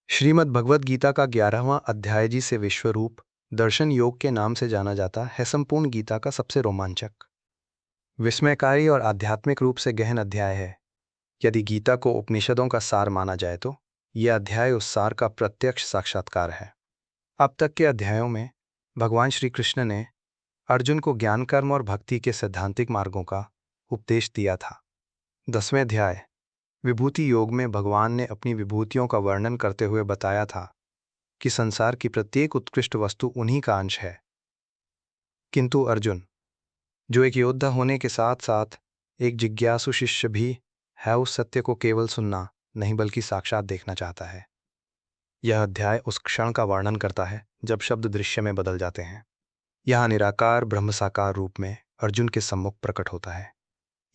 श्रीमद् भगवद गीता का 11वां अध्याय जिसे विश्वरूप दर्शन योग के नाम से जाना जाता है संपूर्ण गीता का सबसे रोमांचक, विस्मयकारी और आध्यात्मिक रूप से गहन अध्याय है। यदि गीता को उपनिषदों का सार माना जाए तो यह अध्याय उस सार का प्रत्यक्ष साक्षात्कार है। अब तक के अध्यायों में भगवान श्री कृष्ण ने अर्जुन को ज्ञान कर्म और भक्ति के सैद्धांतिक मार्गों का उपदेश दिया था। 10वें अध्याय विभूति योग में भगवान ने अपनी विभूतियों का वर्णन करते हुए बताया था कि संसार की प्रत्येक उत्कृष्ट वस्तु उन्हीं का अंश है। किंतु अर्जुन, जो एक योद्धा होने के साथ साथ एक जिज्ञासु शिष्य भी है, उस सत्य को केवल सुनना नहीं बल्कि साक्षात देखना चाहता है। यह अध्याय उस क्षण का वर्णन करता है जब शब्द दृश्य में बदल जाते हैं। यहाँ निराकार ब्रह्म साकार रूप में अर्जुन के सम्मुख प्रकट होता है।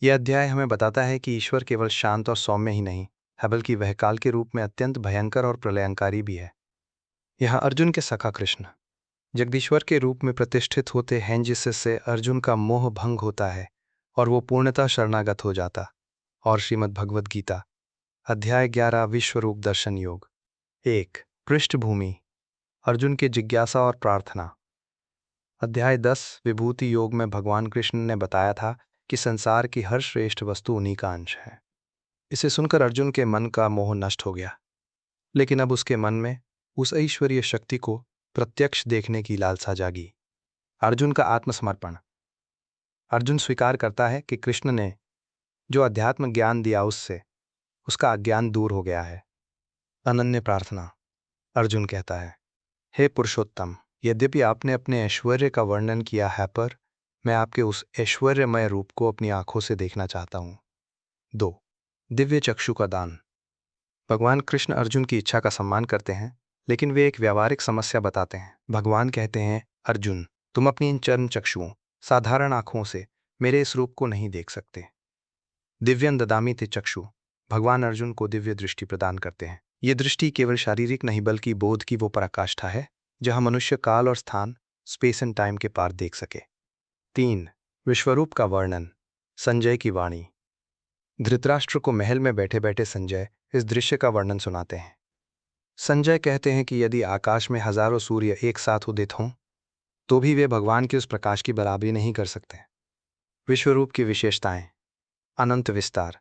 यह अध्याय हमें बताता है कि ईश्वर केवल शांत और सौम्य ही नहीं है बल्कि वह काल के रूप में अत्यंत भयंकर और प्रलयंकारी भी है। यहाँ अर्जुन के सखा कृष्ण जगदीश्वर के रूप में प्रतिष्ठित होते हैं, जिससे अर्जुन का मोह भंग होता है और वो पूर्णतः शरणागत हो जाता। और श्रीमद् भगवद गीता अध्याय 11 विश्वरूप दर्शन योग। 1 पृष्ठभूमि अर्जुन की जिज्ञासा और प्रार्थना। अध्याय 10 विभूति योग में भगवान कृष्ण ने बताया था कि संसार की हर श्रेष्ठ वस्तु उन्हीं का अंश है। इसे सुनकर अर्जुन के मन का मोह नष्ट हो गया, लेकिन अब उसके मन में उस ऐश्वर्य शक्ति को प्रत्यक्ष देखने की लालसा जागी। अर्जुन का आत्मसमर्पण। अर्जुन स्वीकार करता है कि कृष्ण ने जो अध्यात्म ज्ञान दिया उससे उसका अज्ञान दूर हो गया है। अनन्य प्रार्थना। अर्जुन कहता है, हे पुरुषोत्तम, यद्यपि आपने अपने ऐश्वर्य का वर्णन किया है, पर मैं आपके उस ऐश्वर्यमय रूप को अपनी आंखों से देखना चाहता हूं। 2 दिव्य चक्षु का दान। भगवान कृष्ण अर्जुन की इच्छा का सम्मान करते हैं, लेकिन वे एक व्यावहारिक समस्या बताते हैं। भगवान कहते हैं, अर्जुन, तुम अपनी इन चर्म चक्षुओं साधारण आंखों से मेरे इस रूप को नहीं देख सकते। दिव्यं ददामि ते चक्षु। भगवान अर्जुन को दिव्य दृष्टि प्रदान करते हैं। ये दृष्टि केवल शारीरिक नहीं बल्कि बोध की वो पराकाष्ठा है जहां मनुष्य काल और स्थान, स्पेस एंड टाइम के पार देख सके। 3 विश्वरूप का वर्णन। संजय की वाणी। धृतराष्ट्र को महल में बैठे बैठे संजय इस दृश्य का वर्णन सुनाते हैं। संजय कहते हैं कि यदि आकाश में हजारों सूर्य एक साथ उदित हों तो भी वे भगवान के उस प्रकाश की बराबरी नहीं कर सकते। विश्वरूप की विशेषताएं। अनंत विस्तार।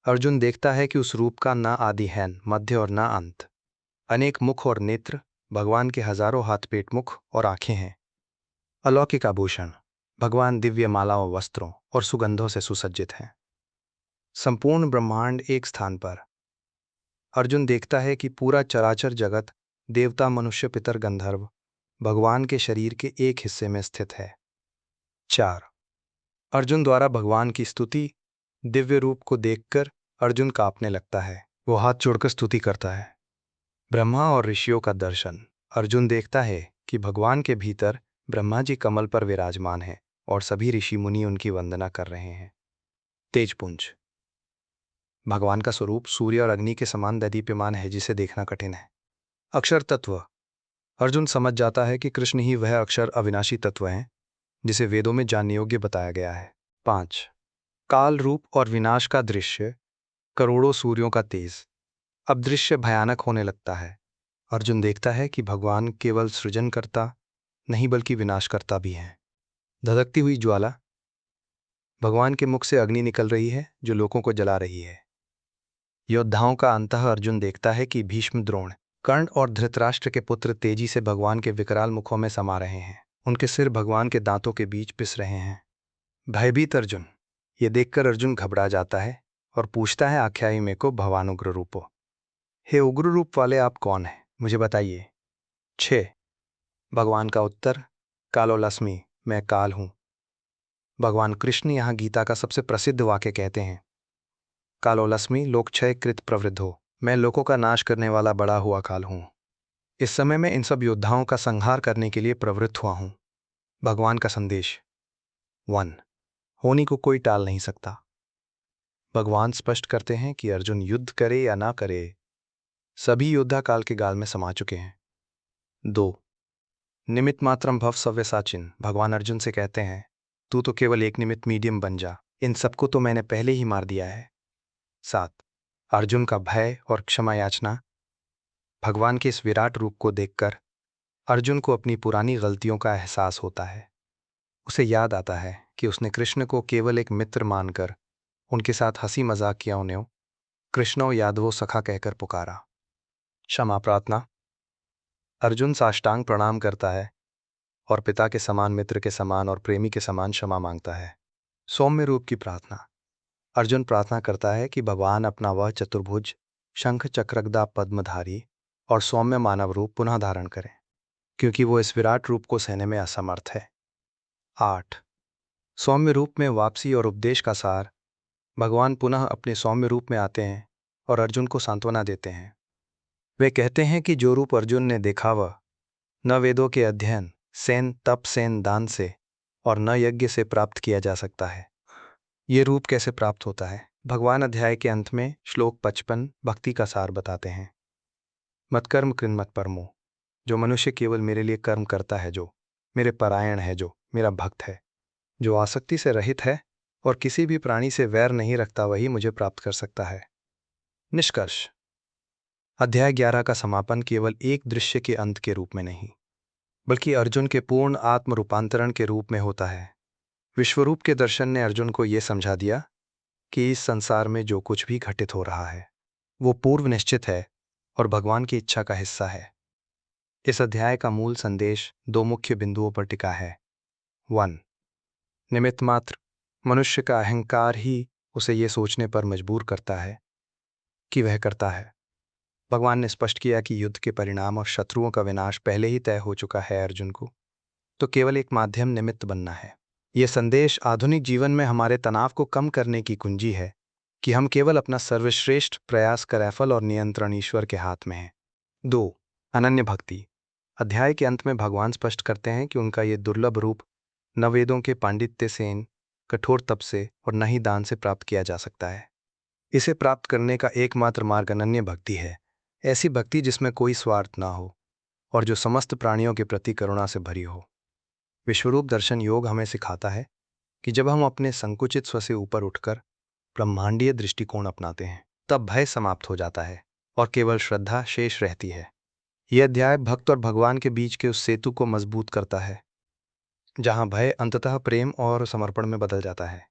अर्जुन देखता है कि उस रूप का ना आदि है, मध्य और ना अंत। अनेक मुख और नेत्र, भगवान के हजारों हाथ, पेट, मुख और आंखें हैं। अलौकिक आभूषण। भगवान दिव्य मालाओं, वस्त्रों और सुगंधों से सुसज्जित हैं। संपूर्ण ब्रह्मांड एक स्थान पर। अर्जुन देखता है कि पूरा चराचर जगत, देवता, मनुष्य, पितर, गंधर्व भगवान के शरीर के एक हिस्से में स्थित है। 4 अर्जुन द्वारा भगवान की स्तुति। दिव्य रूप को देखकर अर्जुन कांपने लगता है। वो हाथ जोड़कर स्तुति करता है। ब्रह्मा और ऋषियों का दर्शन। अर्जुन देखता है कि भगवान के भीतर ब्रह्मा जी कमल पर विराजमान हैं और सभी ऋषि मुनि उनकी वंदना कर रहे हैं। तेजपुंज। भगवान का स्वरूप सूर्य और अग्नि के समान दीप्यमान है जिसे देखना कठिन है। अक्षर तत्व। अर्जुन समझ जाता है कि कृष्ण ही वह अक्षर अविनाशी तत्व हैं जिसे वेदों में जानने योग्य बताया गया है। 5 काल रूप और विनाश का दृश्य। करोड़ों सूर्यों का तेज। अब दृश्य भयानक होने लगता है। अर्जुन देखता है कि भगवान केवल सृजनकर्ता नहीं बल्कि विनाशकर्ता भी हैं। धधकती हुई ज्वाला। भगवान के मुख से अग्नि निकल रही है जो लोगों को जला रही है। योद्धाओं का अंतः। अर्जुन देखता है कि भीष्म, द्रोण, कर्ण और धृतराष्ट्र के पुत्र तेजी से भगवान के विकराल मुखों में समा रहे हैं। उनके सिर भगवान के दांतों के बीच पिस रहे हैं। भयभीत अर्जुन। ये देखकर अर्जुन घबरा जाता है और पूछता है, आख्याई में को भगवान उग्र रूपो, हे उग्र रूप वाले आप कौन हैं, मुझे बताइए। 6 भगवान का उत्तर। कालोलस्मि, मैं काल हूं। भगवान कृष्ण यहाँ गीता का सबसे प्रसिद्ध वाक्य कहते हैं, कालोलस्मि लोकक्षय कृत प्रवृद्धो, मैं लोगों का नाश करने वाला बड़ा हुआ काल हूं। इस समय मैं इन सब योद्धाओं का संहार करने के लिए प्रवृत्त हुआ हूं। भगवान का संदेश। 1 होनी को कोई टाल नहीं सकता। भगवान स्पष्ट करते हैं कि अर्जुन युद्ध करे या ना करे, सभी योद्धा काल के गाल में समा चुके हैं। 2 निमित्त मात्रम भव सव्यसाचिन। भगवान अर्जुन से कहते हैं, तू तो केवल एक निमित्त मीडियम बन जा, इन सबको तो मैंने पहले ही मार दिया है। 7 अर्जुन का भय और क्षमा याचना। भगवान के इस विराट रूप को देखकर अर्जुन को अपनी पुरानी गलतियों का एहसास होता है। उसे याद आता है कि उसने कृष्ण को केवल एक मित्र मानकर उनके साथ हंसी मजाक किया, उन्हें कृष्णो यादवो सखा कहकर पुकारा। क्षमा प्रार्थना। अर्जुन साष्टांग प्रणाम करता है और पिता के समान, मित्र के समान और प्रेमी के समान क्षमा मांगता है। सौम्य रूप की प्रार्थना। अर्जुन प्रार्थना करता है कि भगवान अपना वह चतुर्भुज, शंख चक्रगदा पद्मधारी और सौम्य मानव रूप पुनः धारण करें, क्योंकि वो इस विराट रूप को सहने में असमर्थ है। 8। सौम्य रूप में वापसी और उपदेश का सार। भगवान पुनः अपने सौम्य रूप में आते हैं और अर्जुन को सांत्वना देते हैं। वे कहते हैं कि जो रूप अर्जुन ने देखा वह न वेदों के अध्ययन, सेन तप, सेन दान से और न यज्ञ से प्राप्त किया जा सकता है। ये रूप कैसे प्राप्त होता है? भगवान अध्याय के अंत में श्लोक 55 भक्ति का सार बताते हैं। मत कर्म कृन मत परमो। जो मनुष्य केवल मेरे लिए कर्म करता है, जो मेरे परायण है, जो मेरा भक्त है, जो आसक्ति से रहित है और किसी भी प्राणी से वैर नहीं रखता, वही मुझे प्राप्त कर सकता है। निष्कर्ष। अध्याय 11 का समापन केवल एक दृश्य के अंत के रूप में नहीं, बल्कि अर्जुन के पूर्ण आत्म रूपांतरण के रूप में होता है। विश्वरूप के दर्शन ने अर्जुन को यह समझा दिया कि इस संसार में जो कुछ भी घटित हो रहा है वो पूर्व निश्चित है और भगवान की इच्छा का हिस्सा है। इस अध्याय का मूल संदेश दो मुख्य बिंदुओं पर टिका है। 1. निमित्त मात्र। मनुष्य का अहंकार ही उसे ये सोचने पर मजबूर करता है कि वह करता है। भगवान ने स्पष्ट किया कि युद्ध के परिणाम और शत्रुओं का विनाश पहले ही तय हो चुका है। अर्जुन को तो केवल एक माध्यम, निमित्त बनना है। यह संदेश आधुनिक जीवन में हमारे तनाव को कम करने की कुंजी है कि हम केवल अपना सर्वश्रेष्ठ प्रयास करें, फल और नियंत्रण ईश्वर के हाथ में है। 2. अनन्य भक्ति। अध्याय के अंत में भगवान स्पष्ट करते हैं कि उनका ये दुर्लभ रूप न वेदों के पांडित्य से, कठोर तप से और न ही दान से प्राप्त किया जा सकता है। इसे प्राप्त करने का एकमात्र मार्ग अनन्य भक्ति है। ऐसी भक्ति जिसमें कोई स्वार्थ ना हो और जो समस्त प्राणियों के प्रति करुणा से भरी हो। विश्वरूप दर्शन योग हमें सिखाता है कि जब हम अपने संकुचित स्व से ऊपर उठकर ब्रह्मांडीय दृष्टिकोण अपनाते हैं, तब भय समाप्त हो जाता है और केवल श्रद्धा शेष रहती है। यह अध्याय भक्त और भगवान के बीच के उस सेतु को मजबूत करता है जहां भय अंततः प्रेम और समर्पण में बदल जाता है।